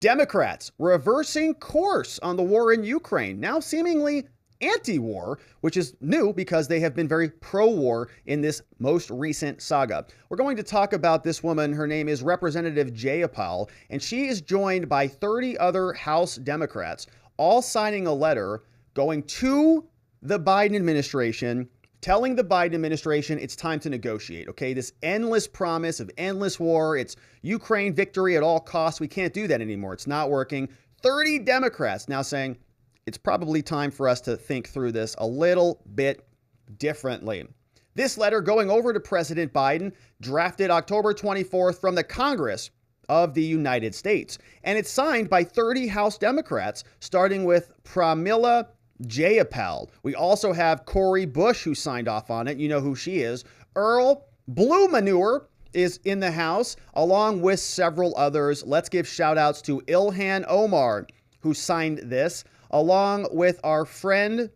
Democrats reversing course on the war in Ukraine, now seemingly anti-war, which is new because they have been very pro-war in this most recent saga. We're going to talk about this woman. Her name is Representative Jayapal, and she is joined by 30 other House Democrats, all signing a letter going to the Biden administration, telling the Biden administration it's time to negotiate, okay? This endless promise of endless war. It's Ukraine victory at all costs. We can't do that anymore. It's not working. 30 Democrats now saying it's probably time for us to think through this a little bit differently. This letter going over to President Biden, drafted October 24th from the Congress of the United States. And it's signed by 30 House Democrats, starting with Pramila Jayapal. We also have Cori Bush, who signed off on it. You know who she is. Earl Blue Manure is in the House, along with several others. Let's give shout outs to Ilhan Omar, who signed this, along with our friend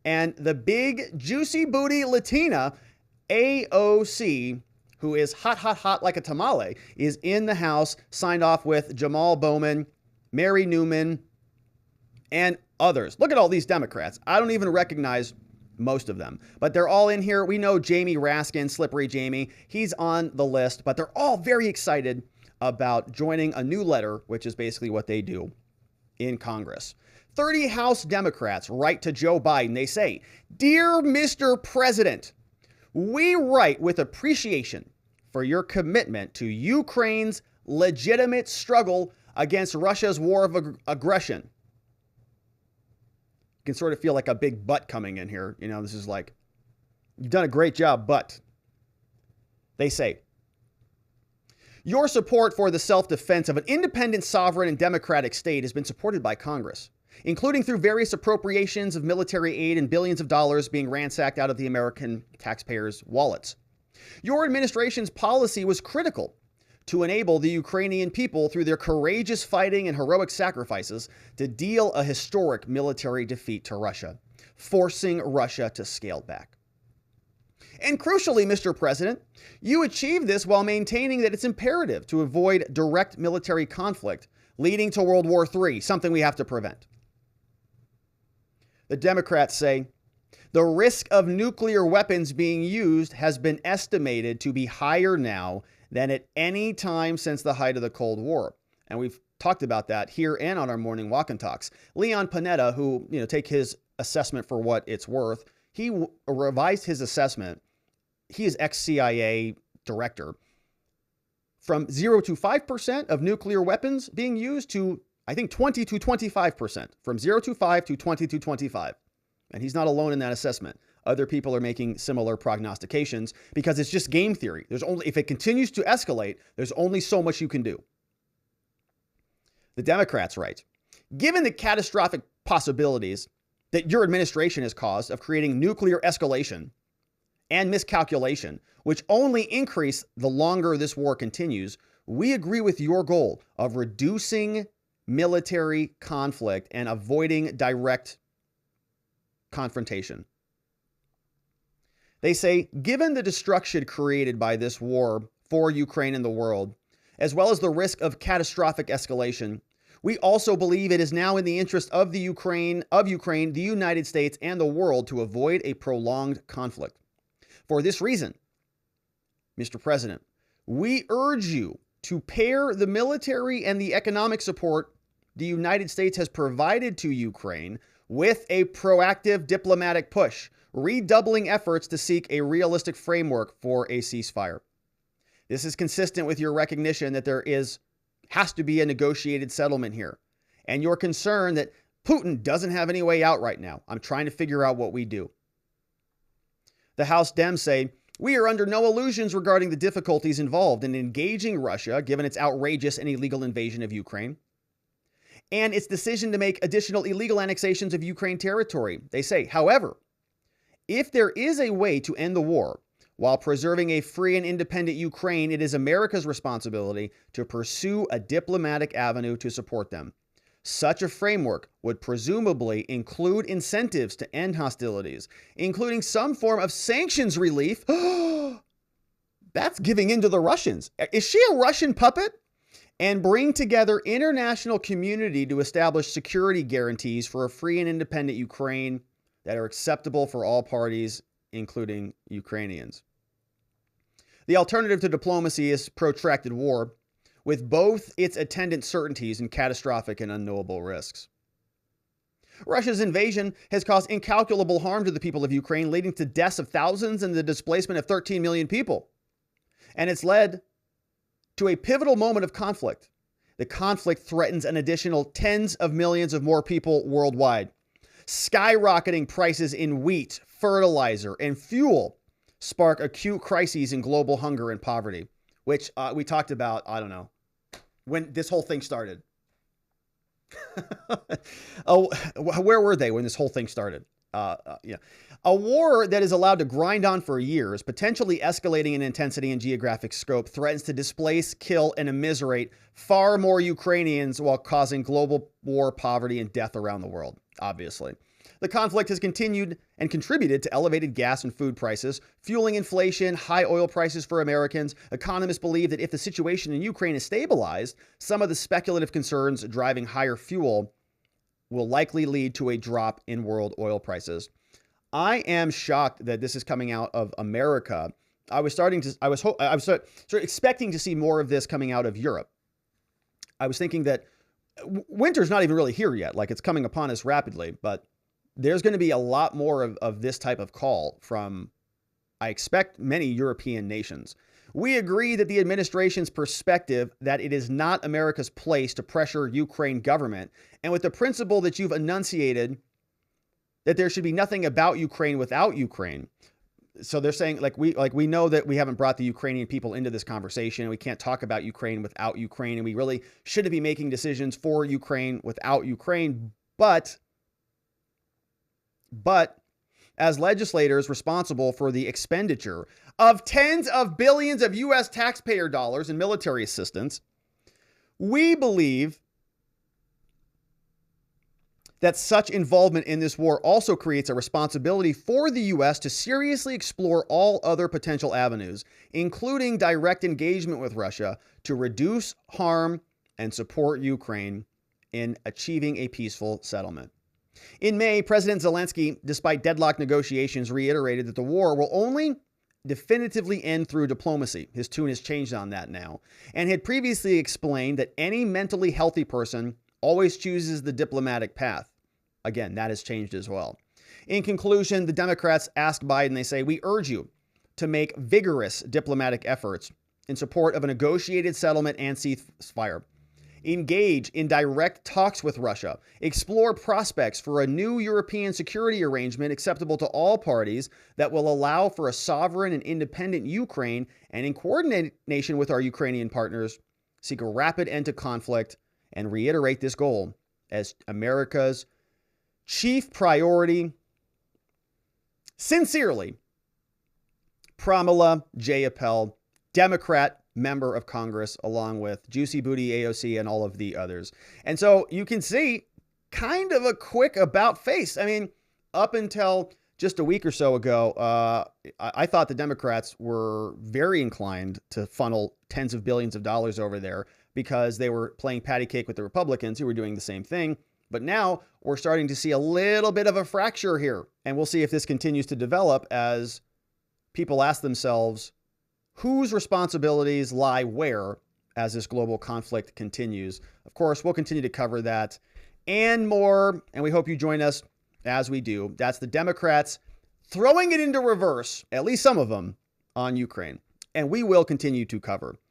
and the big juicy booty Latina, AOC, who is hot, hot, hot like a tamale, is in the House, signed off with Jamal Bowman, Mary Newman, and others. Look at all these Democrats. I don't even recognize most of them, but they're all in here. We know Jamie Raskin, Slippery Jamie, he's on the list, but they're all very excited about joining a new letter, which is basically what they do in Congress. 30 House Democrats write to Joe Biden. They say, "Dear Mr. President, we write with appreciation for your commitment to Ukraine's legitimate struggle against Russia's war of aggression." You can sort of feel like a big but coming in here. You know, this is like, you've done a great job, but they say, "Your support for the self-defense of an independent, sovereign, and democratic state has been supported by Congress, including through various appropriations of military aid and billions of dollars being ransacked out of the American taxpayers' wallets. Your administration's policy was critical to enable the Ukrainian people, through their courageous fighting and heroic sacrifices, to deal a historic military defeat to Russia, forcing Russia to scale back. And crucially, Mr. President, you achieved this while maintaining that it's imperative to avoid direct military conflict leading to World War III, something we have to prevent." The Democrats say, "The risk of nuclear weapons being used has been estimated to be higher now than at any time since the height of the Cold War." And we've talked about that here and on our morning walk and talks. Leon Panetta, who, take his assessment for what it's worth, he revised his assessment. He is ex-CIA director, from 0 to 5% of nuclear weapons being used to, I think, 20 to 25%, from 0 to 5 to 20 to 25. And he's not alone in that assessment. Other people are making similar prognostications because it's just game theory. If it continues to escalate, there's only so much you can do. The Democrats write, "Given the catastrophic possibilities that your administration has caused of creating nuclear escalation and miscalculation, which only increase the longer this war continues, we agree with your goal of reducing military conflict and avoiding direct confrontation." They say, "Given the destruction created by this war for Ukraine and the world, as well as the risk of catastrophic escalation, we also believe it is now in the interest of Ukraine, the United States, and the world to avoid a prolonged conflict. For this reason, Mr. President, we urge you to pair the military and the economic support the United States has provided to Ukraine with a proactive diplomatic push, redoubling efforts to seek a realistic framework for a ceasefire. This is consistent with your recognition that there has to be a negotiated settlement here, and your concern that Putin doesn't have any way out right now. I'm trying to figure out what we do." The House Dems say, "We are under no illusions regarding the difficulties involved in engaging Russia, given its outrageous and illegal invasion of Ukraine, and its decision to make additional illegal annexations of Ukraine territory." They say, "However, if there is a way to end the war while preserving a free and independent Ukraine, it is America's responsibility to pursue a diplomatic avenue to support them. Such a framework would presumably include incentives to end hostilities, including some form of sanctions relief." That's giving in to the Russians. Is she a Russian puppet? and bring together international community to establish security guarantees for a free and independent Ukraine that are acceptable for all parties, including Ukrainians. The alternative to diplomacy is protracted war, with both its attendant certainties and catastrophic and unknowable risks. Russia's invasion has caused incalculable harm to the people of Ukraine, leading to deaths of thousands and the displacement of 13 million people. And it's led to a pivotal moment of conflict. The conflict threatens an additional tens of millions of more people worldwide. Skyrocketing prices in wheat, fertilizer, and fuel spark acute crises in global hunger and poverty, which we talked about, I don't know, when this whole thing started. Oh, where were they when this whole thing started? Yeah. A war that is allowed to grind on for years, potentially escalating in intensity and geographic scope, threatens to displace, kill, and immiserate far more Ukrainians while causing global war, poverty, and death around the world, obviously. The conflict has continued and contributed to elevated gas and food prices, fueling inflation, high oil prices for Americans. Economists believe that if the situation in Ukraine is stabilized, some of the speculative concerns driving higher fuel will likely lead to a drop in world oil prices. I am shocked that this is coming out of America. I was expecting to see more of this coming out of Europe. I was thinking that winter's not even really here yet. Like, it's coming upon us rapidly, but there's going to be a lot more of this type of call from, I expect, many European nations. We agree that the administration's perspective that it is not America's place to pressure Ukraine government, and with the principle that you've enunciated that there should be nothing about Ukraine without Ukraine. So they're saying, we know that we haven't brought the Ukrainian people into this conversation. We can't talk about Ukraine without Ukraine, and we really shouldn't be making decisions for Ukraine without Ukraine. But as legislators responsible for the expenditure of tens of billions of U.S. taxpayer dollars in military assistance, we believe that such involvement in this war also creates a responsibility for the U.S. to seriously explore all other potential avenues, including direct engagement with Russia, to reduce harm and support Ukraine in achieving a peaceful settlement. In May, President Zelensky, despite deadlocked negotiations, reiterated that the war will only definitively end through diplomacy. His tune has changed on that now, and had previously explained that any mentally healthy person always chooses the diplomatic path. Again, that has changed as well. In conclusion, the Democrats asked Biden, they say, "We urge you to make vigorous diplomatic efforts in support of a negotiated settlement and ceasefire. Engage in direct talks with Russia. Explore prospects for a new European security arrangement acceptable to all parties that will allow for a sovereign and independent Ukraine, and in coordination with our Ukrainian partners, seek a rapid end to conflict and reiterate this goal as America's chief priority. Sincerely, Pramila Jayapal, Democrat member of Congress, along with Juicy Booty AOC and all of the others." And so you can see kind of a quick about face. I mean, up until just a week or so ago, I thought the Democrats were very inclined to funnel tens of billions of dollars over there because they were playing patty cake with the Republicans, who were doing the same thing. But now we're starting to see a little bit of a fracture here. And we'll see if this continues to develop as people ask themselves, whose responsibilities lie where as this global conflict continues. Of course, we'll continue to cover that and more, and we hope you join us as we do. That's the Democrats throwing it into reverse, at least some of them, on Ukraine. And we will continue to cover